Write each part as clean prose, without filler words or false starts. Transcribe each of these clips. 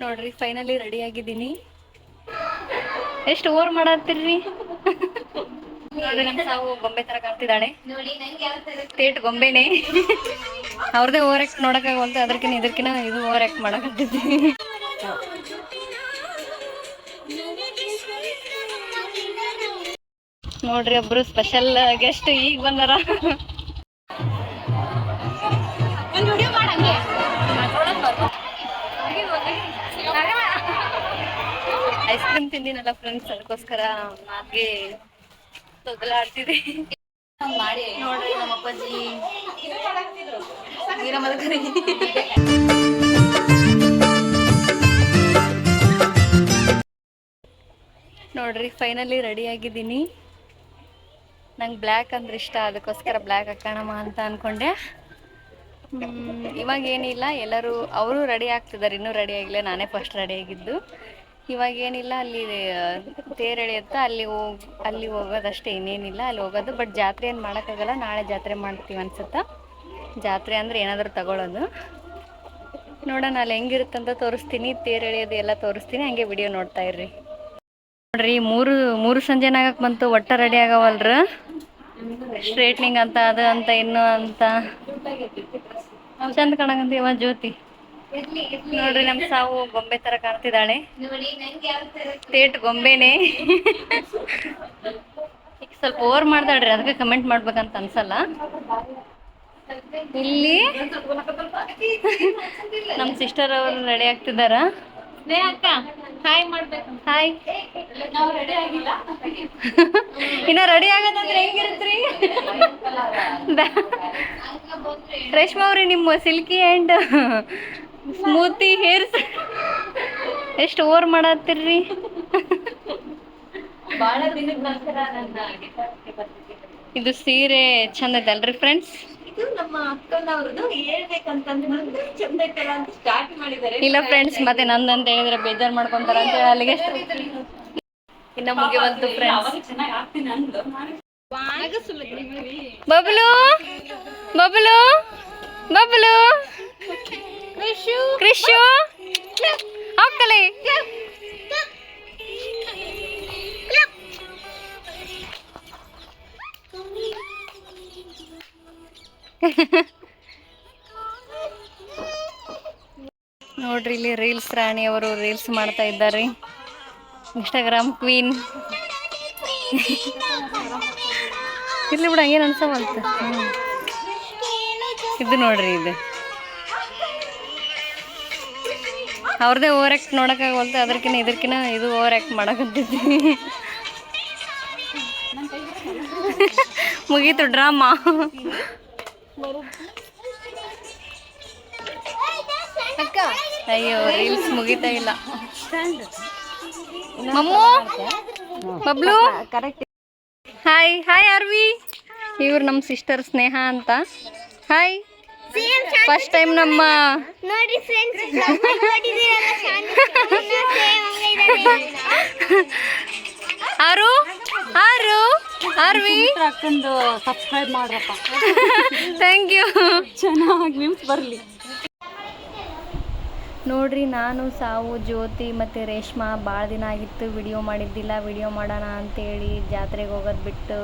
ನೋಡ್ರಿ finally ready ಆಗಿದ್ದೀನಿ. ಎಷ್ಟು ಓವರ್ ಮಾಡತ್ತೀರಿ? ನಮ್ಮ ಸಾವು ಗೊಂಬೆ ತರ ಕಾಣ್ತಿದ್ದಾಳೆ. ತೇಟ್ ಗೊಂಬೆನೆ. ಅವ್ರದೇ ಓವರ್ ಆಕ್ಟ್ ನೋಡಕ್ಕಾಗವಂತ ಅದಕ್ಕಿಂತ ಇದಕ್ಕಿನ ಇದು ಓವರ್ ಆಕ್ಟ್ ಮಾಡಕತ್ತಿದ್ವಿ. ನೋಡ್ರಿ ಒಬ್ರು ಸ್ಪೆಷಲ್ ಗೆಸ್ಟ್ ಈಗ ಬಂದಾರ. ಐಸ್ ಕ್ರೀಮ್ ತಿಂದಿನಲ್ಲ ಫ್ರೆಂಡ್ಸ್, ಅದಕ್ಕೋಸ್ಕರ ಮಾಗೆ ತೊದಲಾಡ್ತಿದೆ. ನೋಡ್ರಿ ನಮ್ಮ ಅಪ್ಪಾಜಿ ನೋಡ್ರಿ ಫೈನಲಿ ರೆಡಿ ಆಗಿದ್ದೀನಿ. ನಂಗೆ ಬ್ಲ್ಯಾಕ್ ಅಂದ್ರೆ ಇಷ್ಟ, ಅದಕ್ಕೋಸ್ಕರ ಬ್ಲ್ಯಾಕ್ ಹಾಕೋಣಮ್ಮ ಅಂತ ಅಂದ್ಕೊಂಡೆ. ಇವಾಗ ಏನಿಲ್ಲ, ಎಲ್ಲರೂ ಅವರು ರೆಡಿ ಆಗ್ತಿದ್ದಾರೆ, ಇನ್ನೂ ರೆಡಿ ಆಗಿಲ್ಲ, ನಾನೇ ಫಸ್ಟ್ ರೆಡಿ ಆಗಿದ್ದು. ಇವಾಗ ಏನಿಲ್ಲ, ಅಲ್ಲಿ ತೇರು ಎಳೆಯುತ್ತಾ ಅಲ್ಲಿ ಹೋಗೋದಷ್ಟೇ, ಇನ್ನೇನಿಲ್ಲ ಅಲ್ಲಿ ಹೋಗೋದು. ಬಟ್ ಜಾತ್ರೆ ಏನು ಮಾಡೋಕ್ಕಾಗಲ್ಲ, ನಾಳೆ ಜಾತ್ರೆ ಮಾಡ್ತೀವಿ ಅನ್ಸುತ್ತಾ. ಜಾತ್ರೆ ಅಂದರೆ ಏನಾದರೂ ತಗೊಳ್ಳೋದು. ನೋಡೋಣ ಅಲ್ಲಿ ಹೆಂಗಿರುತ್ತಂತ ತೋರಿಸ್ತೀನಿ, ತೇರು ಎಳೆಯೋದು ಎಲ್ಲ ತೋರಿಸ್ತೀನಿ, ಹಂಗೆ ವಿಡಿಯೋ ನೋಡ್ತಾ ಇರ್ರಿ. ನೋಡ್ರಿ ಮೂರು ಸಂಜೆನಾಗಕ್ಕೆ ಬಂತು, ಒಟ್ಟ ರೆಡಿ ಆಗವಲ್ರ. ಸ್ಟ್ರೇಟ್ನಿಂಗ್ ಅಂತ ಅದು ಅಂತ ಇನ್ನೂ ಅಂತ ಚಂದ ಕಾಣಕಂತೀವ ಜ್ಯೋತಿ. ನೋಡ್ರಿ ನಮ್ಮ ಸಾವು ಗೊಂಬೆ ತರ ಕಾಣ್ತಿದ್ದಾಳೆ. ತೇಟ್ ಗೊಂಬೆನೆ. ಈಗ ಸ್ವಲ್ಪ ಓವರ್ ಮಾಡ್ದಾಳ್ರಿ, ಅದಕ್ಕೆ ಕಮೆಂಟ್ ಮಾಡ್ಬೇಕಂತ ಅನ್ಸಲ್ಲ. ಇಲ್ಲಿ ನಮ್ಮ ಸಿಸ್ಟರ್ ಅವರು ರೆಡಿ ಆಗ್ತಿದಾರ. ಅಕ್ಕ ಹಾಯ್ ಮಾಡ್ಬೇಕು. ಹಾಯ್. ಇನ್ನ ರೆಡಿ ಆಗದಂದ್ರೆ ಹೆಂಗಿರುತ್ತ್ರಿ? ರೇಷ್ಮಾ ಅವ್ರಿ, ನಿಮ್ಮ ಸಿಲ್ಕಿ ಆ್ಯಂಡ್ ಸ್ಮೂತಿ ಹೇರ್ಸ್ ಎಷ್ಟು ಓವರ್ ಮಾಡತ್ತೀರಿ? ಇದು ಸೀರೆ ಚಂದ ಐತಲ್ರಿ ಫ್ರೆಂಡ್ಸ್? ನಮ್ಮ ಅಕ್ಕನವ್ರದ್ದು ಹೇಳ್ಬೇಕಂತಂದ್ರೆ ಚಂದ ಐತಲ್ಲ ಅಂತ ಸ್ಟಾರ್ಟ್ ಮಾಡಿದ್ದಾರೆ. ಇಲ್ಲ ಫ್ರೆಂಡ್ಸ್, ಮತ್ತೆ ನಂದಂತ ಹೇಳಿದ್ರೆ ಬೇಜಾರು ಮಾಡ್ಕೊಂತಾರ ಅಂತ ಹೇಳಿ ಅಲ್ಲಿಗೆ ಇನ್ನ ಮುಗಿ ಬಂತು ಫ್ರೆಂಡ್ಸ್. ಬಬ್ಲು ಬಬ್ಲು ಬಬ್ಲು ಕ್ರಿಶು ಹೋಗ್ತಲೇ. ನೋಡ್ರಿ ಇಲ್ಲಿ ರೀಲ್ಸ್ ರಾಣಿ ಅವರು ರೀಲ್ಸ್ ಮಾಡ್ತಾ ಇದ್ದಾರೆ. Instagram queen. ಇರ್ಲಿ ಬಿಡ, ಏನು ಅನ್ಸವಂತ. ಇದು ನೋಡ್ರಿ, ಇದು ಅವ್ರದೇ ಓವರ್ ಆಕ್ಟ್ ನೋಡಕ್ಕಾಗವಂತ ಅದಕ್ಕಿಂತ ಇದು ಓವರ್ ಆಕ್ಟ್ ಮಾಡಕತ್ತಿದ್ವಿ. ಮುಗೀತು ಡ್ರಾಮಾ. ಅಯ್ಯೋ ರೀಲ್ಸ್ ಮುಗಿತಾ ಇಲ್ಲ. ಮಮ್ಮು ಬಬ್ಲು ಹಾಯ್. ಹಾಯ್ ಆರ್ವಿ. ಇವ್ರು ನಮ್ಮ ಸಿಸ್ಟರ್ ಸ್ನೇಹ ಅಂತ. ಹಾಯ್. ಫಸ್ಟ್ ಟೈಮ್ ನಮ್ಮ ಆರು ಆರ್ವಿ ಅಕ್ಕಂದು ಸಬ್ಸ್ಕ್ರೈಬ್ ಮಾಡ್ರಪ್ಪ. Thank you. ಚೆನ್ನಾಗಿ ವಿಮ್ಸ್ ಬರಲಿ. ನೋಡ್ರಿ, ನಾನು ಸಾವು ಜ್ಯೋತಿ ಮತ್ತು ರೇಷ್ಮಾ ಭಾಳ ದಿನ ಆಗಿತ್ತು ವಿಡಿಯೋ ಮಾಡಿದ್ದಿಲ್ಲ. ವಿಡಿಯೋ ಮಾಡೋಣ ಅಂತೇಳಿ ಜಾತ್ರೆಗೆ ಹೋಗೋದು ಬಿಟ್ಟು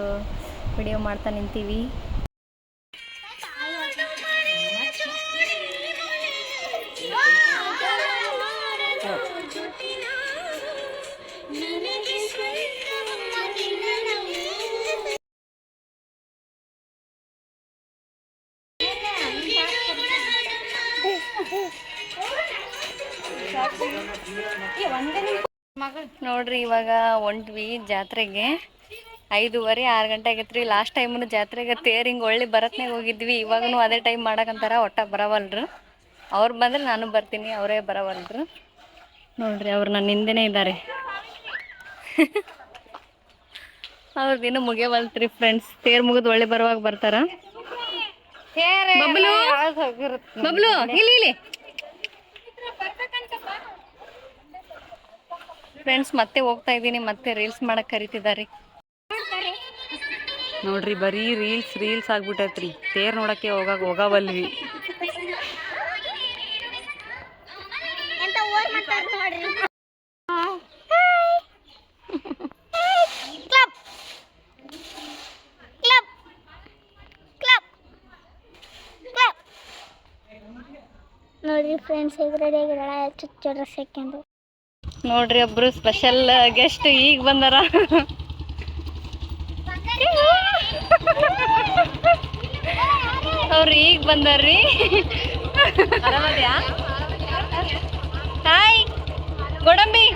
ವಿಡಿಯೋ ಮಾಡ್ತಾ ನಿಂತೀವಿ. ನೋಡ್ರಿ ಇವಾಗ ಹೊಂಟ್ವಿ ಜಾತ್ರೆಗೆ. 5:30 6 ಗಂಟೆ ಆಗೈತ್ರಿ. ಲಾಸ್ಟ್ ಟೈಮು ಜಾತ್ರೆಗೆ ತೇರು ಹಿಂಗೆ ಒಳ್ಳೆ ಬರತ್ನಾಗ ಹೋಗಿದ್ವಿ. ಇವಾಗೂ ಅದೇ ಟೈಮ್ ಮಾಡಕಂತಾರ, ಒಟ್ಟ ಬರವಲ್ರು. ಅವ್ರು ಬಂದ್ರೆ ನಾನು ಬರ್ತೀನಿ, ಅವರೇ ಬರವಲ್ರು. ನೋಡ್ರಿ ಅವ್ರು ನನ್ನ ಹಿಂದೆನೇ ಇದ್ದಾರೆ. ಅವ್ರದ್ದು ಇನ್ನೂ ಮುಗಿಯವಲ್ತ್ರಿ ಫ್ರೆಂಡ್ಸ್. ತೇರು ಮುಗಿದು ಒಳ್ಳೆ ಬರುವಾಗ ಬರ್ತಾರ. ಬಬ್ಲು ಬಬ್ಲು ಇಲ್ಲಿ ಫ್ರೆಂಡ್ಸ್, ಮತ್ತೆ ಹೋಗ್ತಾ ಇದ್ದೀನಿ, ಮತ್ತೆ ರೀಲ್ಸ್ ಮಾಡಕ್ ಕರಿತಿದ್ದಾರೆ. ನೋಡ್ರಿ ಬರೀ ರೀಲ್ಸ್ ಆಗ್ಬಿಟ್ಟೈತ್ರಿ. ತೇರ್ ನೋಡಕ್ಕೆ ಹೋಗವಲ್ವಿ. ನೋಡ್ರಿ ಫ್ರೆಂಡ್ಸ್ ಹೇಗೆ ರೆಡಿ ಆಗಿರಲ್ಲ ಚುಚ್ಚ ಸೆಕೆಂಡು. ನೋಡ್ರಿ ಒಬ್ರು ಸ್ಪೆಷಲ್ ಗೆಸ್ಟ್ ಈಗ ಬಂದಾರ. ಅವ್ರು ಈಗ ಬಂದಾರ್ರಿ. ಹಾಯ್ ಗೋಡಂಬಿ.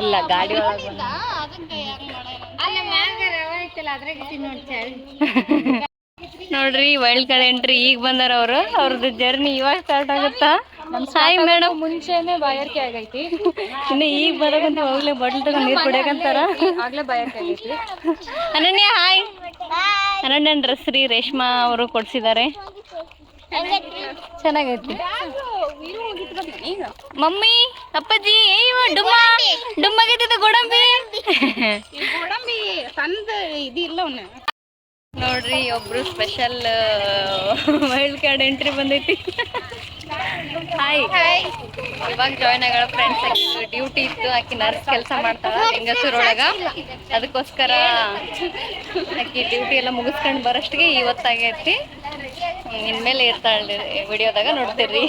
ಇಲ್ಲ ಗಾಡಿ ಒಳಗೆ ನೋಡ್ರಿ ವೈಲ್ಡ್ ಕಾರ್ಡ್ ಎಂಟ್ರಿ ಈಗ ಬಂದಾರ ಅವರು. ಅವ್ರದ್ದು ಜರ್ನಿ ಇವಾಗ ಸ್ಟಾರ್ಟ್ ಆಗುತ್ತಾ? Hi madam. ಮುಂಚೆನೆ ಬಾಯಾರಿಕೆ ಆಗೈತಿ, ಇನ್ನು ಈಗ ಬರೋಕಂತ ಹೋಗ್ಲಿ ಬಾಟಲ್ ತಗೊಂಡು ನೀರು ಕುಡಿಯಕಂತಾರ. ಆಗ್ಲೇ ಬಾಯಾರಿಕೆ ಆಗೈತಿ. ಅನನ್ಯ ಹಾಯ್. ಅನನ್ಯನ್ ಡ್ರೆಸ್ ರೀ ರೇಷ್ಮಾ ಅವರು ಕೊಡ್ಸಿದ್ದಾರೆ. ಚೆನ್ನಾಗೈತಿ. ಮಮ್ಮಿ ಅಪ್ಪಾಜಿ ಏವ ಡುಮ್ಮ ಡುಮ್ಮಾಗೈತಿದ ಗೋಡಂಬಿ. ಗೋಡಂಬಿ ತಂದ ಇದಿಲ್ಲ ಅವನು. ನೋಡ್ರಿ ಒಬ್ರು ಸ್ಪೆಷಲ್ ವೈಲ್ಡ್ ಕಾರ್ಡ್ ಎಂಟ್ರಿ ಬಂದೈತಿ. ಹಾಯ್ ಇವಾಗ ಜಾಯ್ನ್ ಆಗಳ ಫ್ರೆಂಡ್ಸ್. ಡ್ಯೂಟಿ ಇತ್ತು, ಆಕಿ ನರ್ಸ್ ಕೆಲಸ ಮಾಡ್ತಾಳ ಲಿಂಗಸೂರೊಳಗ. ಅದಕ್ಕೋಸ್ಕರ ಆಕಿ ಡ್ಯೂಟಿ ಎಲ್ಲ ಮುಗಿಸ್ಕೊಂಡು ಬರೋಷ್ಟಿಗೆ ಇವತ್ತಾಗೈತಿ. ಇನ್ಮೇಲೆ ಇರ್ತಾಳೆ ವಿಡಿಯೋದಾಗ ನೋಡ್ತೀರಿ.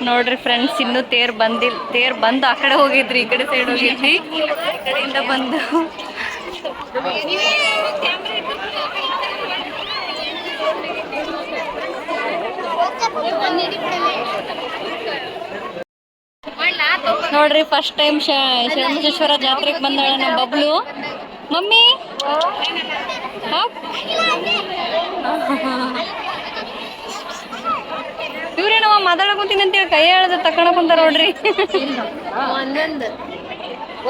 ನೋಡ್ರಿ ಫ್ರೆಂಡ್ಸ್ ಇನ್ನೂ ತೇರ್ ಬಂದಿಲ್ಲ. ತೇರ್ ಬಂದು ಆ ಕಡೆ ಹೋಗಿದ್ರಿ, ಈ ಕಡೆ ಸೈಡ್ ಹೋಗಿದ್ರಿ. ಈ ಕಡೆಯಿಂದ ಬಂದು ನೋಡ್ರಿ ಫಸ್ಟ್ ಟೈಮ್ ಶರಣಬಸವೇಶ್ವರ ಜಾತ್ರೆಗೆ ಬಂದಾಳ ನಮ್ಮ ಬಬ್ಲು. ಮಮ್ಮಿ ಇವ್ರೇನವ ಮಾತಾಡಕೊಂತೀನಿ ಅಂತೇಳಿ ಕೈ ಎಳ್ದ ತಕೊಂಡ ಕುಂತಾರ ನೋಡ್ರಿ.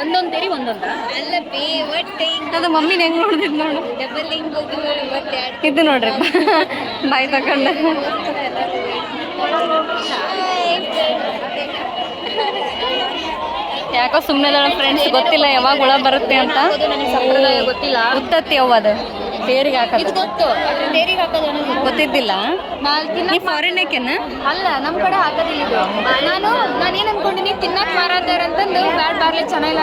ಒಂದೊಂದ್ ತೆರಿ ಒಂದೊಂದ ಅದು ಮಮ್ಮಿನ ಹೆಂಗ್ ನೋಡ್ದಿದ್ ನೋಡು. ಇದು ನೋಡ್ರಿ ಬಾಯಿ ತಕೊಂಡ. ಯಾಕೋ ಸುಮ್ಮನೆ ಫ್ರೆಂಡ್ಸ್ ಗೊತ್ತಿಲ್ಲ ಯಾವಾಗ ಹುಳ ಬರುತ್ತೆ ಅಂತ. ಗೊತ್ತಿಲ್ಲ. ಉತ್ತತ್ತಿ ಅವು ಅದು ತೇರಿಗೆ ಹಾಕೋದು ಗೊತ್ತಿದ್ದಿಲ್ಲ. ನೀ ಫಾರಿನ್ ಏಕೆನ? ಅಲ್ಲ ನಮ್ ಕಡೆ ಹಾಕೋದಿಲ್ಲ ಇದು. ನಾನೇನ್ ಅನ್ಕೊಂಡಿನಿ ತಿನ್ನಕ್ ಮಾರಾದಾರ ಅಂತಂದು ಬ್ಯಾಡ್ ಬಾರ್ಲಿ ಚೆನ್ನಾಗಿಲ್ಲ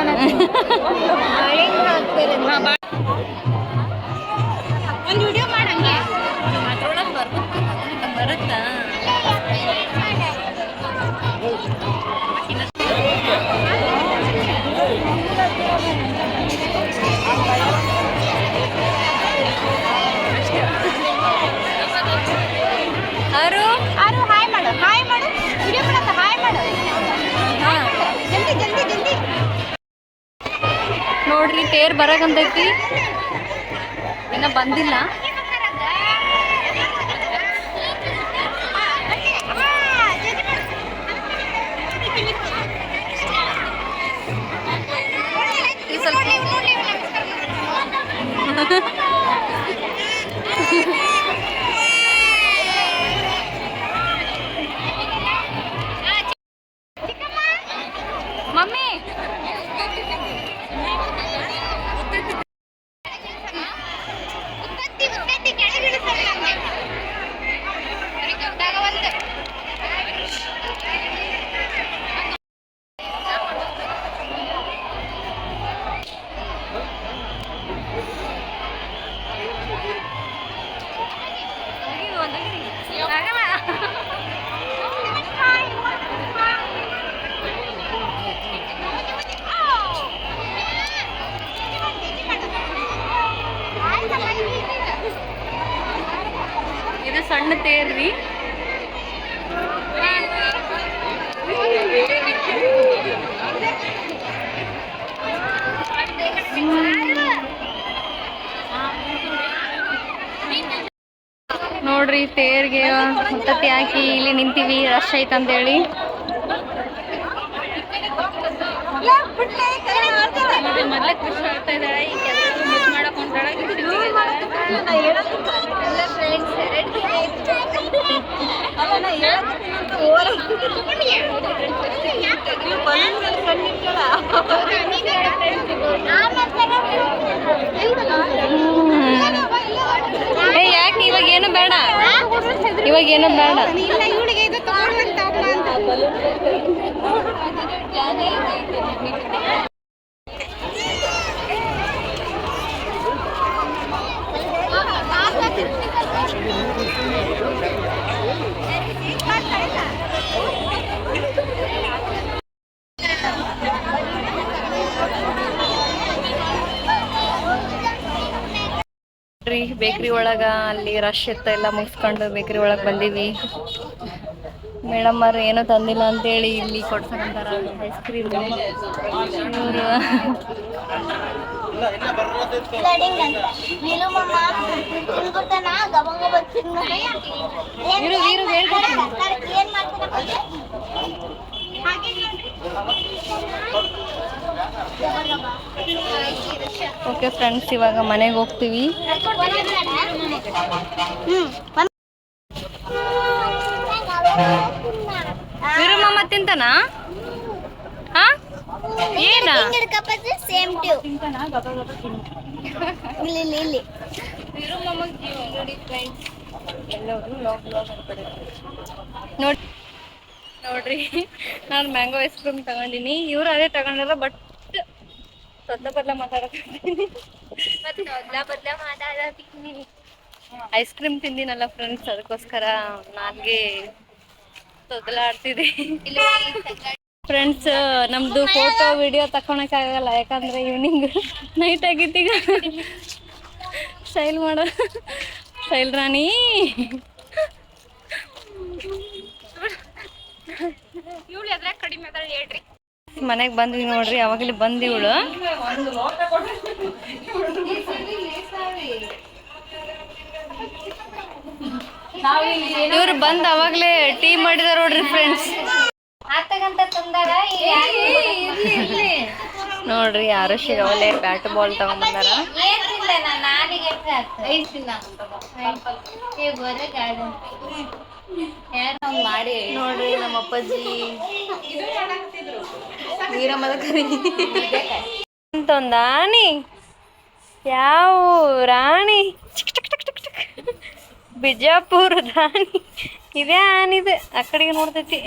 ಒಂದ್ ವಿಡಿಯೋ ಮಾಡಂಗೆ ಬರುತ್ತಾ? ಆರು ಹಾಯ್ ಮಾಡು, ಹಾಯ್ ಮಾಡು, ವಿಡಿಯೋ ಮಾಡತ್ತ ಹಾಯ್ ಮಾಡು. ಜಲ್ದಿ ಜಲ್ದಿ ಜಲ್ದಿ. ನೋಡ್ರಿ ತೇರ್ ಬರಕಂತೈತಿ, ಇನ್ನ ಬಂದಿಲ್ಲ. ಮಮ್ಮಿ ಇದು ಸಣ್ಣ ತೇರ್ರಿ. ನೋಡ್ರಿ ತೇರ್ಗೆ ಮುತ್ತತ್ತಿ ಹಾಕಿ ಇಲ್ಲಿ ನಿಂತೀವಿ, ರಶ್ ಐತಂತೇಳಿ. ಮೊದಲೇ ಖುಷಿ ಆಗ್ತಾ ಇದ್ದಾಳೆ, ಈ ಕೆಲಸ ಮಿಸ್ ಮಾಡಕ್ ಹೊಂಟಾಳ. ಏ ಯಾಕೆ ಇವಾಗ ಏನು ಬೇಡ, ಇವಾಗ ಏನು ಬೇಡ. ಇಲ್ಲ ಇವಳಿಗೆ ಇದು ತಗೊಂಡಂತ ಅಂತ ಬೇಕ್ರಿ ಒಳಗ ಅಲ್ಲಿ ರಶ್ ಇತ್ತ, ಎಲ್ಲ ಮುಗಿಸ್ಕೊಂಡು ಬೇಕ್ರಿ ಒಳಗೆ ಬಂದೀವಿ. ಮೇಡಮ್ ಅವ್ರು ಏನೋ ತಂದಿಲ್ಲ ಅಂತೇಳಿ ಇಲ್ಲಿ ಕೊಡ್ಸಕಂತಾರ ಐಸ್ ಕ್ರೀಮ್. ಇವರು ಓಕೆ ಫ್ರೆಂಡ್ಸ್, ಇವಾಗ ಮನೆಗೆ ಹೋಗ್ತೀವಿ. ವೀರಮ್ಮ ತಿಂತಾನ? ಹಾ ಏನ ಸೇಮ್ ಟ್ಯೂ ಇಲ್ಲಿ ಇಲ್ಲಿ ನೋಡ್ರಿ, ನಾನು ಮ್ಯಾಂಗೋ ಐಸ್ ಕ್ರೀಮ್ ತಗೊಂಡಿನಿ. ಇವ್ರು ಅದೇ ತಗೊಂಡಿಲ್ಲ, ಬಟ್ ಬದಲ ಮಾತಾಡತೀನಿ. ಐಸ್ ಕ್ರೀಮ್ ತಿಂದಿನಲ್ಲ ಫ್ರೆಂಡ್ಸ್, ಅದಕ್ಕೋಸ್ಕರ ನನಗೆ ತೊದಲಾಡ್ತಿದೆ. ಫ್ರೆಂಡ್ಸ್, ನಮ್ದು ಫೋಟೋ ವಿಡಿಯೋ ತಕೊಳಕ್ಕಾಗಲ್ಲ, ಯಾಕಂದ್ರೆ ಈವ್ನಿಂಗ್ ನೈಟ್ ಆಗಿತ್ತೀಗ. ಸ್ಟೈಲ್ ಮಾಡೋ ಸ್ಟೈಲ್ ರಾಣಿ. ಇವಳು ಎದ್ರ ಕಡಿಮೆ ಅದ ಹೇಳ್ರಿ. ಮನೆಗೆ ಬಂದ್ವಿ ನೋಡ್ರಿ, ಅವಾಗಲೇ ಬಂದು ಇವಳು ಇವ್ರು ಬಂದು ಅವಾಗಲೇ ಟೀ ಮಾಡಿದಾರ ನೋಡ್ರಿ ಫ್ರೆಂಡ್ಸ್. ನೋಡ್ರಿ, ಯಾರು ಶಿವಲೆ ಬ್ಯಾಟ್ ಬಾಲ್ ತಗೊಂಡ್ಬಂದಾರ. ನೋಡ್ರಿ, ನಮ್ಮ ಅಪ್ಪಾಜಿ ವೀರಮ್ಮದ ಕರಿ ಅಂತ ಒಂದು ಆನಿ. ಯಾವ ರಾಣಿ? ಬಿಜಾಪುರ ರಾಣಿ. ಇದೇ ಆನಿದೆ, ಆ ಕಡೆಗೆ ನೋಡ್ತೈತಿ.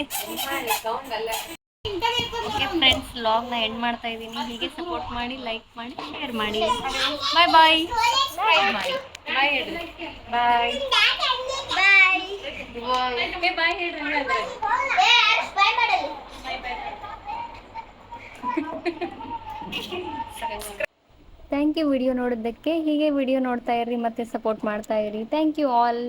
ಓಕೆ ಫ್ರೆಂಡ್ಸ್, ವ್ಲಾಗ್ನ ಎಂಡ್ ಮಾಡ್ತಾ ಇದ್ದೀನಿ. ಹೀಗೆ ಸಪೋರ್ಟ್ ಮಾಡಿ, ಲೈಕ್ ಮಾಡಿ, ಶೇರ್ ಮಾಡಿ. ಬಾಯ್ ಬಾಯ್. ಬಾಯ್ ಬಾಯ್ ಹೇಳ್ರಿ. ಬಾಯ್ ಬಾಯ್ ಹೇಳ್ರಿ. ಥ್ಯಾಂಕ್ ಯು ವಿಡಿಯೋ ನೋಡೋದಕ್ಕೆ. ಹೀಗೆ ವಿಡಿಯೋ ನೋಡ್ತಾ ಇರಿ, ಮತ್ತೆ ಸಪೋರ್ಟ್ ಮಾಡ್ತಾ ಇರಿ. Thank you all.